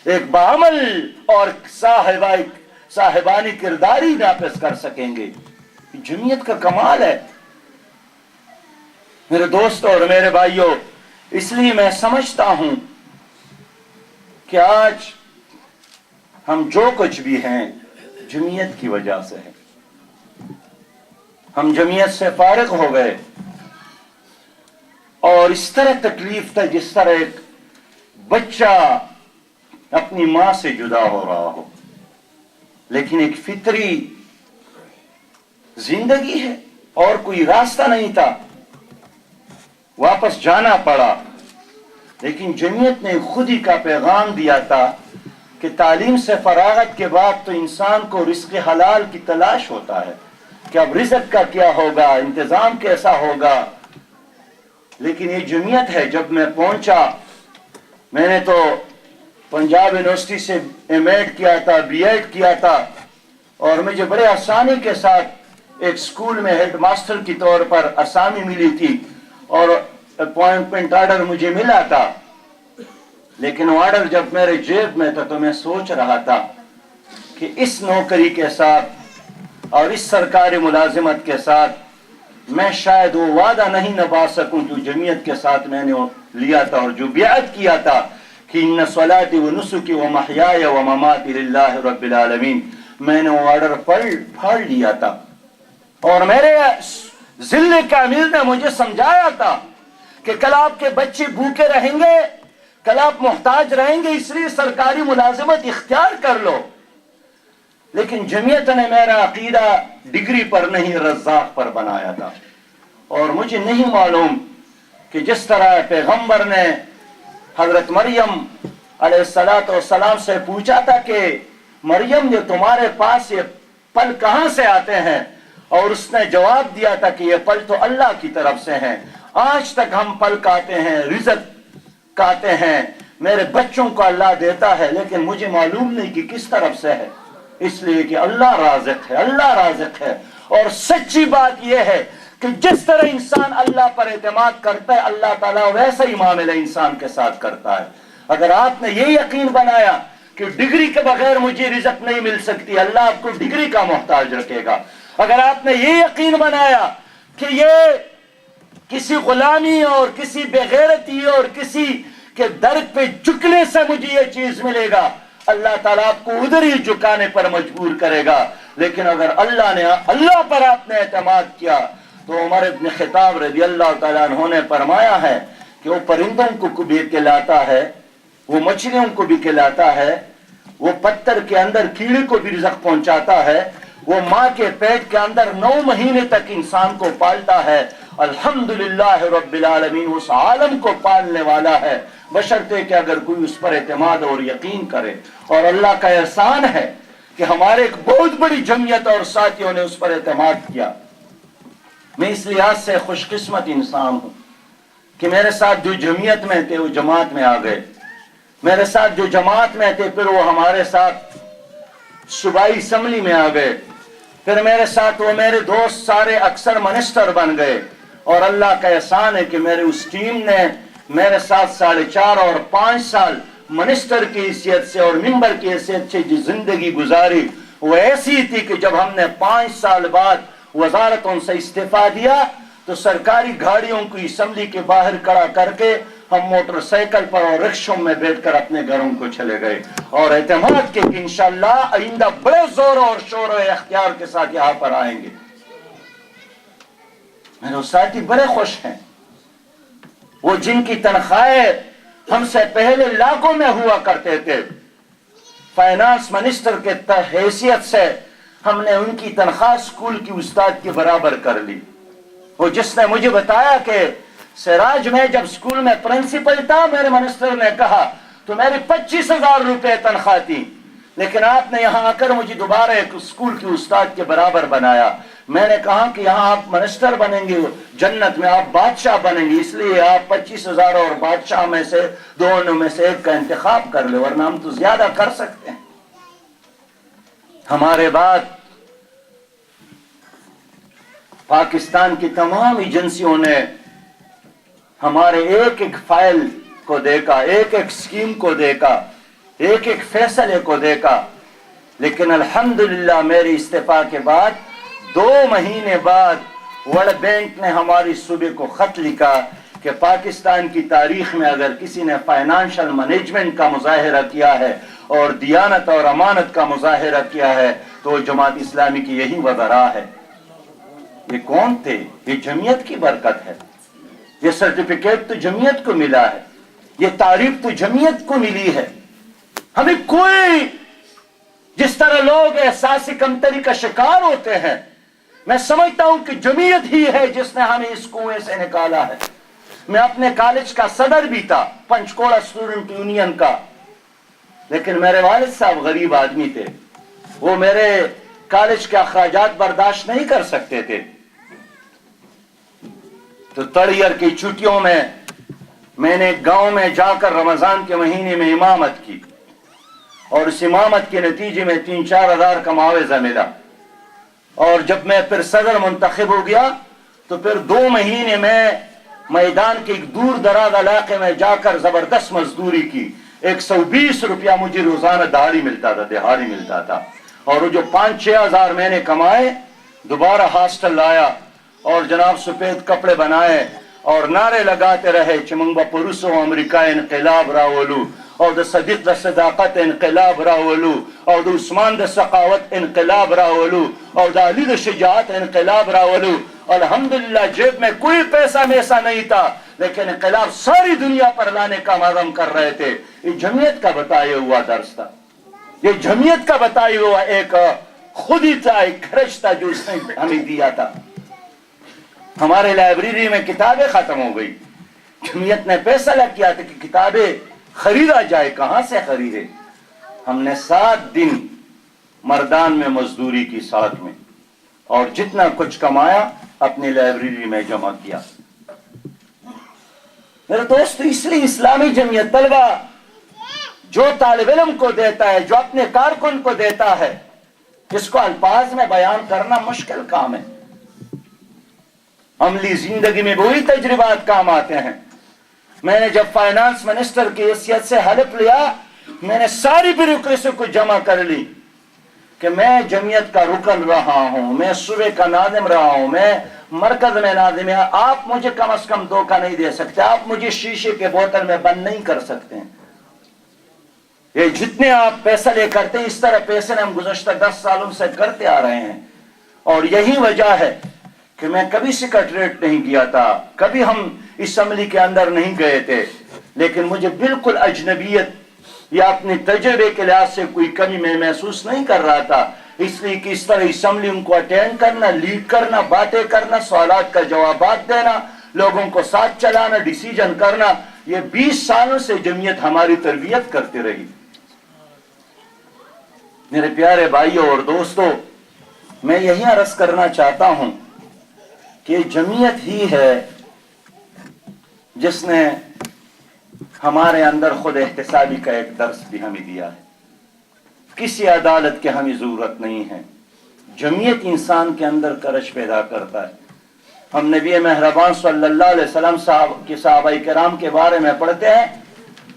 ایک باعمل اور صاحبانی کرداری نافذ کر سکیں گے. جمعیت کا کمال ہے میرے دوستوں اور میرے بھائیوں. اس لیے میں سمجھتا ہوں کہ آج ہم جو کچھ بھی ہیں جمعیت کی وجہ سے ہے. ہم جمعیت سے فارغ ہو گئے اور اس طرح تکلیف تھا جس طرح ایک بچہ اپنی ماں سے جدا ہو رہا ہو، لیکن ایک فطری زندگی ہے اور کوئی راستہ نہیں تھا، واپس جانا پڑا. لیکن جمعیت نے خود ہی کا پیغام دیا تھا کہ تعلیم سے فراغت کے بعد تو انسان کو رزق حلال کی تلاش ہوتا ہے کہ اب رزق کا کیا ہوگا، انتظام کیسا ہوگا. لیکن یہ جمعیت ہے. جب میں پہنچا، میں نے تو پنجاب یونیورسٹی سے ایم ایڈ کیا تھا، بی ایڈ کیا تھا، اور مجھے بڑے آسانی کے ساتھ ایک سکول میں ہیڈ ماسٹر کی طور پر اسامی ملی تھی اور اپوائنٹمنٹ آرڈر مجھے ملا تھا. لیکن وہ آرڈر جب میرے جیب میں تھا تو میں سوچ رہا تھا کہ اس نوکری کے ساتھ اور اس سرکاری ملازمت کے ساتھ میں شاید وہ وعدہ نہیں نبھا سکوں جو جمعیت کے ساتھ میں نے لیا تھا اور جو بیعت کیا تھا کہ ان صلاتی و نسکی و محیای و مماتی للہ رب العالمین. میں نے وہ آرڈر پھاڑ لیا تھا اور میرے ذل کامل نے مجھے سمجھایا تھا کہ کل آپ کے بچے بھوکے رہیں گے، کل آپ محتاج رہیں گے، اس لیے سرکاری ملازمت اختیار کر لو. لیکن جمعیت نے میرا عقیدہ ڈگری پر نہیں رزاق پر بنایا تھا. اور مجھے نہیں معلوم کہ جس طرح پیغمبر نے حضرت مریم علیہ السلام سے پوچھا تھا کہ مریم یہ تمہارے پاس یہ پھل کہاں سے آتے ہیں، اور اس نے جواب دیا تھا کہ یہ پھل تو اللہ کی طرف سے ہیں. آج تک ہم پھل کھاتے ہیں، رزق کھاتے ہیں، میرے بچوں کو اللہ دیتا ہے، لیکن مجھے معلوم نہیں کہ کس طرف سے ہے. اس لیے کہ اللہ رازق ہے، اللہ رازق ہے. اور سچی بات یہ ہے کہ جس طرح انسان اللہ پر اعتماد کرتا ہے اللہ تعالیٰ ویسا ہی معاملہ انسان کے ساتھ کرتا ہے. اگر آپ نے یہ یقین بنایا کہ ڈگری کے بغیر مجھے رزق نہیں مل سکتی، اللہ آپ کو ڈگری کا محتاج رکھے گا. اگر آپ نے یہ یقین بنایا کہ یہ کسی غلامی اور کسی بغیرتی اور کسی کے در پہ جھکنے سے مجھے یہ چیز ملے گا، اللہ تعالیٰ آپ کو ادھر ہی جھکانے پر مجبور کرے گا. لیکن اگر اللہ پر آپ نے اعتماد کیا تو عمر ابن خطاب رضی اللہ تعالیٰ عنہ نے فرمایا ہے کہ وہ پرندوں کو بھی کھلاتا ہے، وہ مچھلیوں کو بھی کھلاتا ہے، وہ پتھر کے اندر کیڑے کو بھی رزق پہنچاتا ہے، وہ ماں کے پیٹ کے اندر 9 مہینے تک انسان کو پالتا ہے. الحمدللہ رب العالمین اس عالم کو پالنے والا ہے، بشرطے کہ اگر کوئی اس پر اعتماد اور یقین کرے. اور اللہ کا احسان ہے کہ ہمارے ایک بہت بڑی جمعیت اور ساتھیوں نے اس پر اعتماد کیا. میں اس لحاظ سے خوش قسمت انسان ہوں کہ میرے ساتھ جو جمعیت میں تھے وہ جماعت میں آ گئے، میرے ساتھ جو جماعت میں تھے پھر وہ ہمارے ساتھ صوبائی اسمبلی میں آ گئے، پھر میرے ساتھ وہ میرے دوست سارے اکثر منسٹر بن گئے. اور اللہ کا احسان ہے کہ میرے اس ٹیم نے میرے ساتھ 4.5 اور 5 سال منسٹر کی حیثیت سے اور ممبر کی حیثیت سے جو زندگی گزاری وہ ایسی تھی کہ جب ہم نے 5 سال بعد وزارتوں سے استعفیٰ دیا تو سرکاری گاڑیوں کو اسمبلی کے باہر کھڑا کر کے ہم موٹر سائیکل پر اور رکشوں میں بیٹھ کر اپنے گھروں کو چلے گئے اور اعتماد کے کہ انشاءاللہ آئندہ بڑے زور اور شور و اختیار کے ساتھ یہاں پر آئیں گے. میرے ساتھی بڑے خوش ہیں، وہ جن کی تنخواہیں ہم سے پہلے لاکھوں میں ہوا کرتے تھے، فائنانس منسٹر کے حیثیت سے ہم نے ان کی تنخواہ اسکول کی استاد کے برابر کر لی. وہ جس نے مجھے بتایا کہ سراج میں جب اسکول میں پرنسپل تھا میرے منسٹر نے کہا تو میری 25,000 روپے تنخواہ تھی، لیکن آپ نے یہاں آ کر مجھے دوبارہ ایک اسکول کی استاد کے برابر بنایا. میں نے کہا کہ یہاں آپ منسٹر بنیں گے، جنت میں آپ بادشاہ بنیں گے، اس لیے آپ 25,000 اور بادشاہ میں سے دونوں میں سے ایک کا انتخاب کر لیں، ورنہ ہم تو زیادہ کر سکتے ہیں. ہمارے بعد پاکستان کی تمام ایجنسیوں نے ہمارے ایک ایک فائل کو دیکھا، ایک ایک سکیم کو دیکھا ایک ایک فیصلے کو دیکھا، لیکن الحمدللہ میرے استعفا کے بعد 2 مہینے بعد ورلڈ بینک نے ہماری صوبے کو خط لکھا کہ پاکستان کی تاریخ میں اگر کسی نے فائنانشل مینجمنٹ کا مظاہرہ کیا ہے اور دیانت اور امانت کا مظاہرہ کیا ہے تو جماعت اسلامی کی یہی وزراء ہے۔ یہ کون تھے؟ یہ جمعیت کی برکت ہے، یہ سرٹیفکیٹ تو جمعیت کو ملا ہے، یہ تعریف تو جمعیت کو ملی ہے۔ ہمیں کوئی، جس طرح لوگ احساس کمتری کا شکار ہوتے ہیں، میں سمجھتا ہوں کہ جمعیت ہی ہے جس نے ہمیں اس کنویں سے نکالا ہے۔ میں اپنے کالج کا صدر بھی تھا، پنچکوڑا اسٹوڈنٹ یونین کا، لیکن میرے والد صاحب غریب آدمی تھے، وہ میرے کالج کے اخراجات برداشت نہیں کر سکتے تھے، تو تھرڈ ایئر کی چھٹیوں میں نے گاؤں میں جا کر رمضان کے مہینے میں امامت کی، اور اس امامت کے نتیجے میں 3-4 ہزار کا معاوضہ ملا، اور جب میں پھر صدر منتخب ہو گیا تو پھر 2 مہینے میں میدان کے ایک دور دراز علاقے میں جا کر زبردست مزدوری کی، 120 روپیہ مجھے روزانہ دہاڑی ملتا تھا، اور وہ جو 5-6 ہزار میں نے کمائے، دوبارہ ہاسٹل لایا اور جناب سفید کپڑے بنائے اور نعرے لگاتے رہے، چمنگ با پروسو امریکہ انقلاب راولو، اور دا صدیق دا صداقت انقلاب راولو، اور دا عثمان دا سخاوت انقلاب راولو، اور دا علی دا شجاعت انقلاب راولو۔ الحمدللہ جیب میں کوئی پیسہ میسا نہیں تھا، لیکن انقلاب ساری دنیا پر لانے کا عزم کر رہے تھے۔ یہ جمعیت کا بتایا ہوا درس تھا، یہ جمعیت کا بتایا ہوا ایک خودی تھا، ایک خرچ تھا جو اس نے ہمیں دیا تھا۔ ہمارے لائبریری میں کتابیں ختم ہو گئی، جمعیت نے فیصلہ کیا تھا کہ کتابیں خریدا جائے، کہاں سے خریدے؟ ہم نے 7 دن مردان میں مزدوری کی ساتھ میں، اور جتنا کچھ کمایا اپنی لائبریری میں جمع کیا۔ میرے دوست، اس لیے اسلامی جمعیت طلبہ جو طالب علم کو دیتا ہے، جو اپنے کارکن کو دیتا ہے، جس کو الفاظ میں بیان کرنا مشکل کام ہے، عملی زندگی میں وہی تجربات کام آتے ہیں۔ میں نے جب فائنانس منسٹر کی حیثیت سے حلف لیا، میں نے ساری بیوروکریسی کو جمع کر لی کہ میں جمعیت کا رکن رہا ہوں، میں صوبے کا ناظم رہا ہوں، میں مرکز میں ناظم ہے، آپ مجھے کم از کم دھوکہ نہیں دے سکتے، آپ مجھے شیشے کے بوتل میں بند نہیں کر سکتے ہیں۔ یہ جتنے آپ پیسہ لے کرتے ہیں، اس طرح پیسے ہم گزشتہ 10 سالوں سے کرتے آ رہے ہیں، اور یہی وجہ ہے کہ میں کبھی سیکریٹریٹ نہیں کیا تھا، کبھی ہم اسمبلی کے اندر نہیں گئے تھے، لیکن مجھے بالکل اجنبیت یا اپنے تجربے کے لحاظ سے کوئی کمی میں محسوس نہیں کر رہا تھا، اس لیے کہ اس طرح اسمبلی ان کو اٹینڈ کرنا، لیڈ کرنا، باتیں کرنا، سوالات کا جوابات دینا، لوگوں کو ساتھ چلانا، ڈیسیجن کرنا، یہ 20 سالوں سے جمعیت ہماری تربیت کرتی رہی۔ میرے پیارے بھائیوں اور دوستوں، میں یہی عرض کرنا چاہتا ہوں کہ جمعیت ہی ہے جس نے ہمارے اندر خود احتسابی کا ایک درس بھی ہمیں دیا ہے۔ کسی عدالت کی ہمیں ضرورت نہیں ہے، جمعیت انسان کے اندر کرش پیدا کرتا ہے۔ ہم نبی مہربان صلی اللہ علیہ وسلم صحابہ کرام کے بارے میں پڑھتے ہیں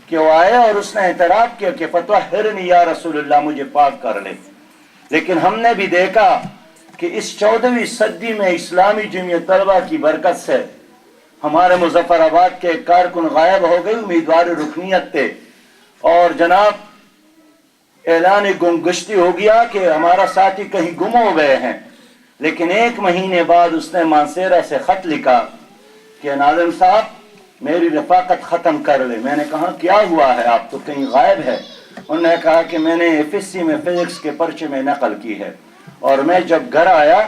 کہ وہ آئے اور اس نے اعتراف کیا کہ فطہرنی یا رسول اللہ، مجھے پاک کر لے۔ لیکن ہم نے بھی دیکھا کہ اس 14ویں صدی میں اسلامی جمعیت طلبہ کی برکت سے ہمارے مظفر آباد کے ایک کارکن غائب ہو گئی، امیدوار رکنیت تھے، اور جناب اعلان گمگشتی ہو گیا کہ ہمارا ساتھی کہیں گم ہو گئے ہیں۔ لیکن 1 مہینے بعد اس نے مانسیرا سے خط لکھا کہ ناظم صاحب میری رفاقت ختم کر لے۔ میں نے کہا کیا ہوا ہے، آپ تو کہیں غائب ہے؟ انہوں نے کہا کہ میں نے FSC میں فزکس کے پرچے میں نقل کی ہے، اور میں جب گھر آیا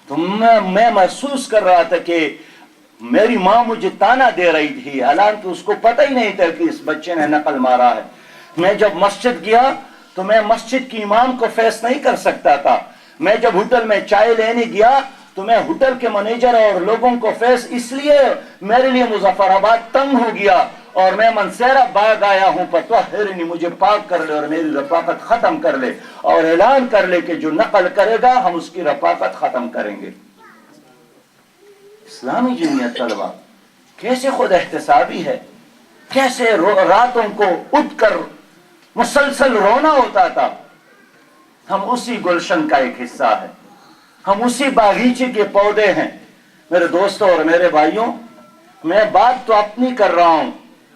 تو میں محسوس کر رہا تھا کہ میری ماں مجھے تانا دے رہی تھی، حالانکہ اس کو پتہ ہی نہیں تھا کہ اس بچے نے نقل مارا ہے۔ میں جب مسجد گیا تو میں مسجد کی امام کو فیس نہیں کر سکتا تھا، میں جب ہوٹل میں چائے لینے گیا تو میں ہوٹل کے مینیجر اور لوگوں کو فیس، اس لیے میرے لیے مظفر آباد تنگ ہو گیا، اور میں منسیرا باغ آیا ہوں، فطہرنی، مجھے پاک کر لے اور میری رفاقت ختم کر لے، اور اعلان کر لے کہ جو نقل کرے گا ہم اس کی رفاقت ختم کریں گے۔ اسلامی جمعیت طلبہ کیسے خود احتسابی ہے، کیسے راتوں کو اٹھ کر مسلسل رونا ہوتا تھا. ہم اسی گلشن کا ایک حصہ ہے, ہم اسی باغیچے کے پودے ہیں. میرے دوستوں اور میرے بھائیوں, میں بات تو اپنی کر رہا ہوں,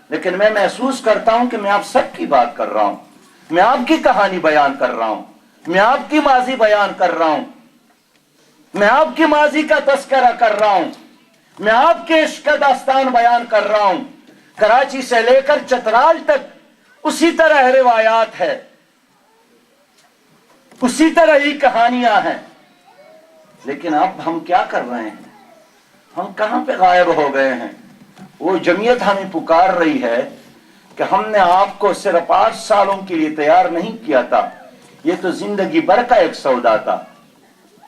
لیکن میں محسوس کرتا ہوں کہ میں آپ سب کی بات کر رہا ہوں. میں آپ کی کہانی بیان کر رہا ہوں, میں آپ کی ماضی بیان کر رہا ہوں, میں آپ کی ماضی کا تذکرہ کر رہا ہوں, میں آپ کے عشق کا داستان بیان کر رہا ہوں. کراچی سے لے کر چترال تک اسی طرح روایات ہے, اسی طرح ہی کہانیاں ہیں. لیکن اب ہم کیا کر رہے ہیں؟ ہم کہاں پہ غائب ہو گئے ہیں؟ وہ جمعیت ہمیں پکار رہی ہے کہ ہم نے آپ کو صرف 8 سالوں کے لیے تیار نہیں کیا تھا, یہ تو زندگی بھر کا ایک سودا تھا.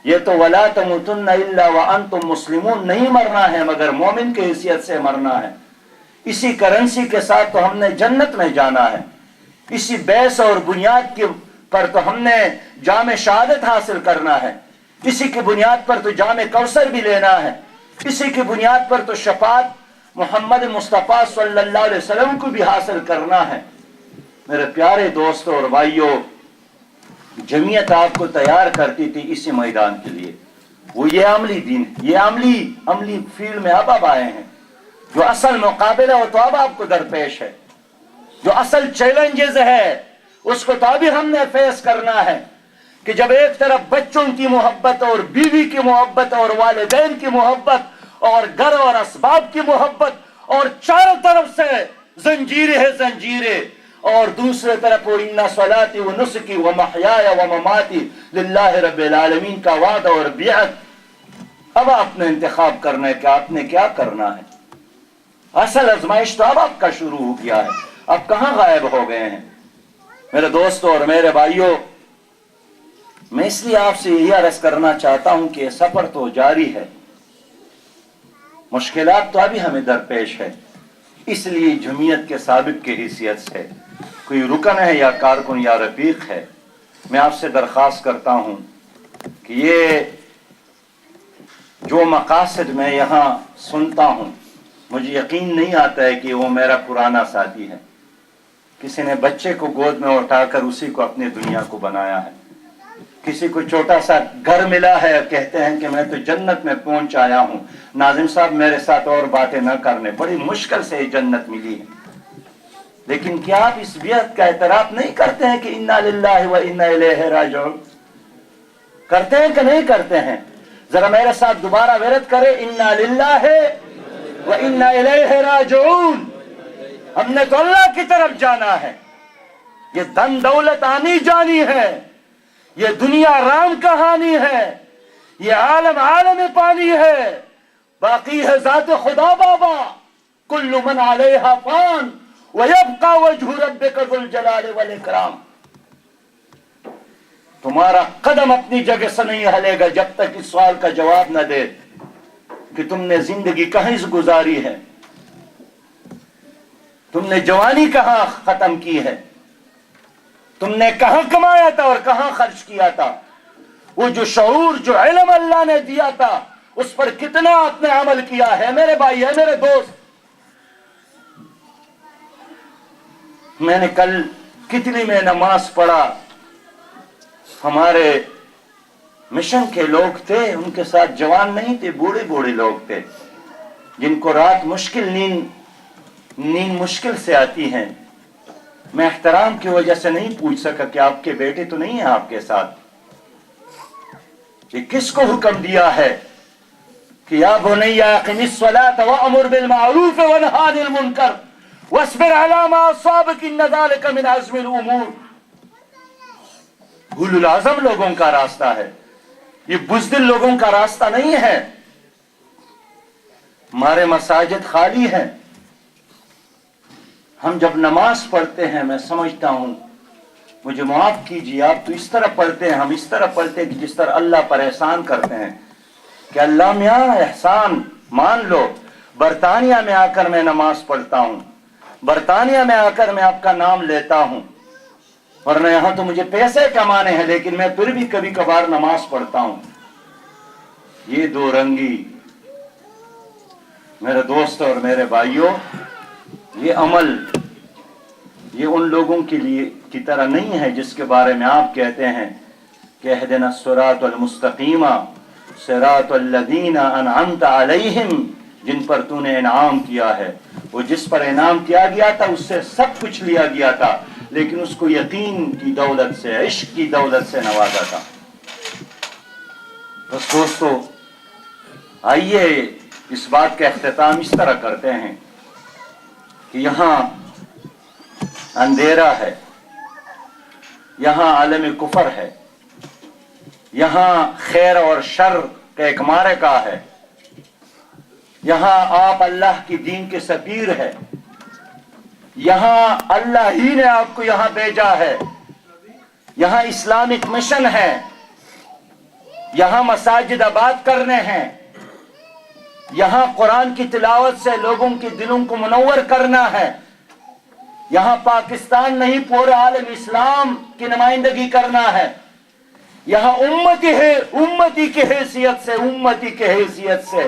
یہ تو وَلَا تَمُوتُنَّ إِلَّا وَأَنْتُمْ مُسْلِمُونَ نہیں مرنا ہے مگر مومن کی حیثیت سے مرنا ہے. اسی کرنسی کے ساتھ تو ہم نے جنت میں جانا ہے. اسی بیس اور بنیاد کے پر تو ہم نے جام شہادت حاصل کرنا ہے. اسی کی بنیاد پر تو جام کوثر بھی لینا ہے. اسی کی بنیاد پر تو شفاعت محمد مصطفیٰ صلی اللہ علیہ وسلم کو بھی حاصل کرنا ہے. میرے پیارے دوستوں اور بھائیوں, جمعیت آپ کو تیار کرتی تھی اسی میدان کے لیے. وہ یہ عملی دین, یہ عملی فیلڈ میں اب آئے ہیں. جو اصل مقابلہ ہو تو اب آپ کو درپیش ہے. جو اصل چیلنجز ہے اس کو تو ابھی ہم نے فیس کرنا ہے کہ جب ایک طرف بچوں کی محبت اور بیوی کی محبت اور والدین کی محبت اور گھر اور اسباب کی محبت اور چاروں طرف سے زنجیریں ہے زنجیریں, اور دوسرے طرف وہ ان صلاتی و نسکی و محیای و مماتی للہ رب العالمین کا وعدہ اور بیعت. اب آپ نے انتخاب کرنا ہے کہ آپ نے کیا کرنا ہے. اصل آزمائش تو اب آپ کا شروع ہو گیا ہے. اب کہاں غائب ہو گئے ہیں؟ میرے دوستوں اور میرے بھائیوں, میں اس لیے آپ سے یہی عرض کرنا چاہتا ہوں کہ یہ سفر تو جاری ہے, مشکلات تو ابھی ہمیں درپیش ہے. اس لیے جمعیت کے سابق کی حیثیت سے کوئی رکن ہے یا کارکن یا رفیق ہے, میں آپ سے درخواست کرتا ہوں کہ یہ جو مقاصد میں یہاں سنتا ہوں, مجھے یقین نہیں آتا ہے کہ وہ میرا پرانا ساتھی ہے. کسی نے بچے کو گود میں اٹھا کر اسی کو اپنی دنیا کو بنایا ہے. کسی کو چھوٹا سا گھر ملا ہے, کہتے ہیں کہ میں تو جنت میں پہنچ آیا ہوں. ناظم صاحب میرے ساتھ اور باتیں نہ کرنے, بڑی مشکل سے یہ جنت ملی ہے. لیکن کیا آپ اس بیعت کا اعتراف نہیں کرتے ہیں کہ انا للہ و انا الیہ راجعون؟ کرتے ہیں کہ نہیں کرتے ہیں؟ ذرا میرے ساتھ دوبارہ ورد کرے, انا للہ و انا الیہ راجعون. ہم نے تو اللہ کی طرف جانا ہے. یہ دن دولت آنی جانی ہے, یہ دنیا رام کہانی ہے, یہ عالم پانی ہے, باقی ہے ذات خدا بابا. کل من علیہا فان ویبقى وجہ ربک ذو الجلال والاکرام. تمہارا قدم اپنی جگہ سے نہیں ہلے گا جب تک اس سوال کا جواب نہ دے کہ تم نے زندگی کہیں سے گزاری ہے, تم نے جوانی کہاں ختم کی ہے, تم نے کہاں کمایا تھا اور کہاں خرچ کیا تھا. وہ جو شعور, جو علم اللہ نے دیا تھا, اس پر کتنا آپ نے عمل کیا ہے؟ میرے بھائی ہے, میرے دوست, میں نے کل کتنی میں نماز پڑھا. ہمارے مشن کے لوگ تھے, ان کے ساتھ جوان نہیں تھے, بوڑھے لوگ تھے جن کو رات نیند مشکل سے آتی ہے. میں احترام کی وجہ سے نہیں پوچھ سکا کہ آپ کے بیٹے تو نہیں ہیں آپ کے ساتھ. یہ کس کو حکم دیا ہے کہ یا بنی اقم الصلاۃ وامر بالمعروف وانہی عن المنکر واصبر علی ما اصابک ان ذلک من عزم الامور. اولو العزم لوگوں کا راستہ ہے, یہ بزدل لوگوں کا راستہ نہیں ہے. ہمارے مساجد خالی ہیں. ہم جب نماز پڑھتے ہیں, میں سمجھتا ہوں, مجھے معاف کیجیے, آپ تو اس طرح پڑھتے ہیں, ہم اس طرح پڑھتے ہیں کہ جس طرح اللہ پر احسان کرتے ہیں کہ اللہ میاں احسان مان لو. برطانیہ میں آ کر میں نماز پڑھتا ہوں, برطانیہ میں آ کر میں آپ کا نام لیتا ہوں, ورنہ یہاں تو مجھے پیسے کمانے ہیں, لیکن میں پھر بھی کبھی کبھار نماز پڑھتا ہوں. یہ دو رنگی, میرے دوست اور میرے بھائیوں, یہ عمل یہ ان لوگوں کے لیے کی طرح نہیں ہے جس کے بارے میں آپ کہتے ہیں کہ اہدنا الصراط المستقیم صراط الذین انعمت علیہم، جن پر تو نے انعام کیا ہے۔ وہ جس پر انعام کیا گیا تھا اس سے سب کچھ لیا گیا تھا، لیکن اس کو یقین کی دولت سے، عشق کی دولت سے نوازا تھا۔ بس دوستو، آئیے اس بات کا اختتام اس طرح کرتے ہیں کہ یہاں اندھیرا ہے، یہاں عالم کفر ہے، یہاں خیر اور شر کا ایک معرکہ ہے، یہاں آپ اللہ کی دین کے سفیر ہے، یہاں اللہ ہی نے آپ کو یہاں بھیجا ہے، یہاں اسلامک مشن ہے، یہاں مساجد آباد کرنے ہیں، یہاں قرآن کی تلاوت سے لوگوں کے دلوں کو منور کرنا ہے، یہاں پاکستان نہیں پورے عالم اسلام کی نمائندگی کرنا ہے، یہاں امتی کی حیثیت سے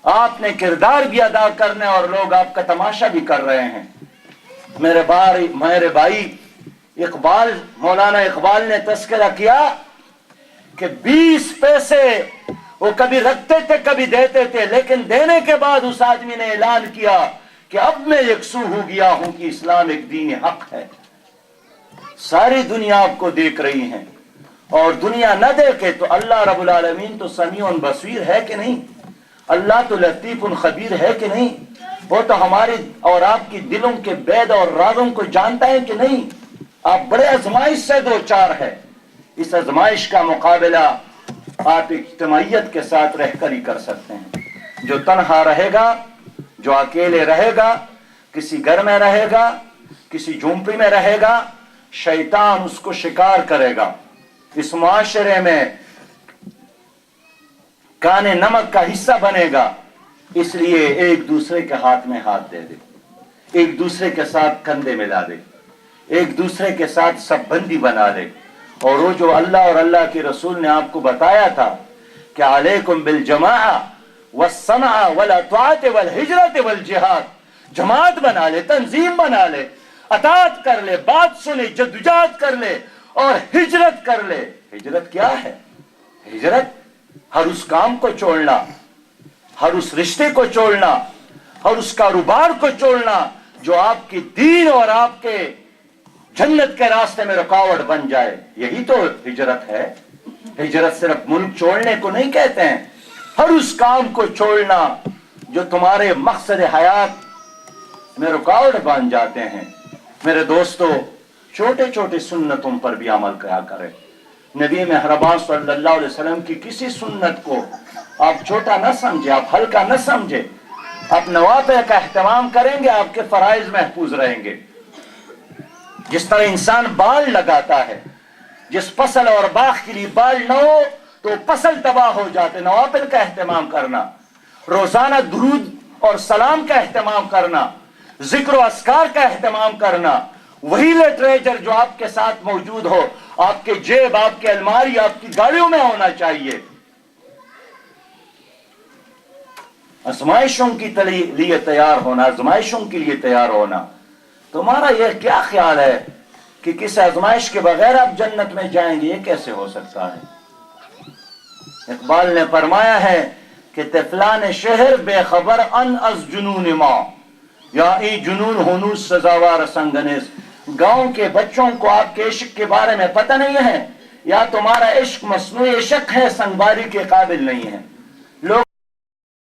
آپ نے کردار بھی ادا کرنے اور لوگ آپ کا تماشا بھی کر رہے ہیں۔ میرے بھائی اقبال، مولانا اقبال نے تذکرہ کیا کہ 20 پیسے وہ کبھی رکھتے تھے کبھی دیتے تھے، لیکن دینے کے بعد اس آدمی نے اعلان کیا کہ اب میں یکسو ہو گیا ہوں کہ اسلام ایک دین حق ہے۔ ساری دنیا آپ کو دیکھ رہی ہے، اور دنیا نہ دیکھے تو اللہ رب العالمین تو سمیع بصیر ہے کہ نہیں؟ اللہ تو لطیف خبیر ہے کہ نہیں؟ وہ تو ہماری اور آپ کی دلوں کے بید اور رازوں کو جانتا ہے کہ نہیں؟ آپ بڑے آزمائش سے دو چار ہے، اس آزمائش کا مقابلہ آپ اجتماعیت کے ساتھ رہ کر ہی کر سکتے ہیں۔ جو تنہا رہے گا، جو اکیلے رہے گا، کسی گھر میں رہے گا، کسی جھونپڑی میں رہے گا، شیطان اس کو شکار کرے گا، اس معاشرے میں کانے نمک کا حصہ بنے گا۔ اس لیے ایک دوسرے کے ہاتھ میں ہاتھ دے دے، ایک دوسرے کے ساتھ کندھے ملا دے، ایک دوسرے کے ساتھ سب بندی بنا لے، اور وہ جو اللہ اور اللہ کے رسول نے آپ کو بتایا تھا کہ علیکم بالجماعہ والصنع والاطاعت والہجرت والجہاد، جماعت بنا لے، تنظیم بنا لے، اطاعت کر لے، بات سنے، جدوجہد کر لے اور ہجرت کر لے۔ ہجرت کیا ہے؟ ہجرت ہر اس کام کو چھوڑنا، ہر اس رشتے کو چھوڑنا، ہر اس کاروبار کو چھوڑنا جو آپ کی دین اور آپ کے جنت کے راستے میں رکاوٹ بن جائے، یہی تو ہجرت ہے۔ ہجرت صرف ملک چھوڑنے کو نہیں کہتے ہیں، ہر اس کام کو چھوڑنا جو تمہارے مقصد حیات میں رکاوٹ بن جاتے ہیں۔ میرے دوستو، چھوٹے چھوٹے سنتوں پر بھی عمل کیا کریں۔ نبی مہربان صلی اللہ علیہ وسلم کی کسی سنت کو آپ چھوٹا نہ سمجھے، آپ ہلکا نہ سمجھے، آپ نوافل کا اہتمام کریں گے، آپ کے فرائض محفوظ رہیں گے۔ جس طرح انسان بال لگاتا ہے، جس فصل اور باغ کے لیے بال نہ ہو تو فصل تباہ ہو جاتے، نوافل کا اہتمام کرنا، روزانہ درود اور سلام کا اہتمام کرنا، ذکر و اذکار کا اہتمام کرنا، وہی لٹریچر جو آپ کے ساتھ موجود ہو، آپ کے جیب، آپ کے الماری، آپ کی گاڑیوں میں ہونا چاہیے۔ آزمائشوں کے لیے تیار ہونا، آزمائشوں کے لیے تیار ہونا۔ تمہارا یہ کیا خیال ہے کہ کسی آزمائش کے بغیر آپ جنت میں جائیں گے؟ یہ کیسے ہو سکتا ہے؟ اقبال نے فرمایا ہے کہ طفلان شہر بے خبر ان از جنون ما، یا ای جنون ہنوز سزاوار سنگنیز۔ گاؤں کے بچوں کو آپ کے عشق کے بارے میں پتہ نہیں ہے، یا تمہارا عشق مصنوعی عشق ہے، سنگباری کے قابل نہیں ہے۔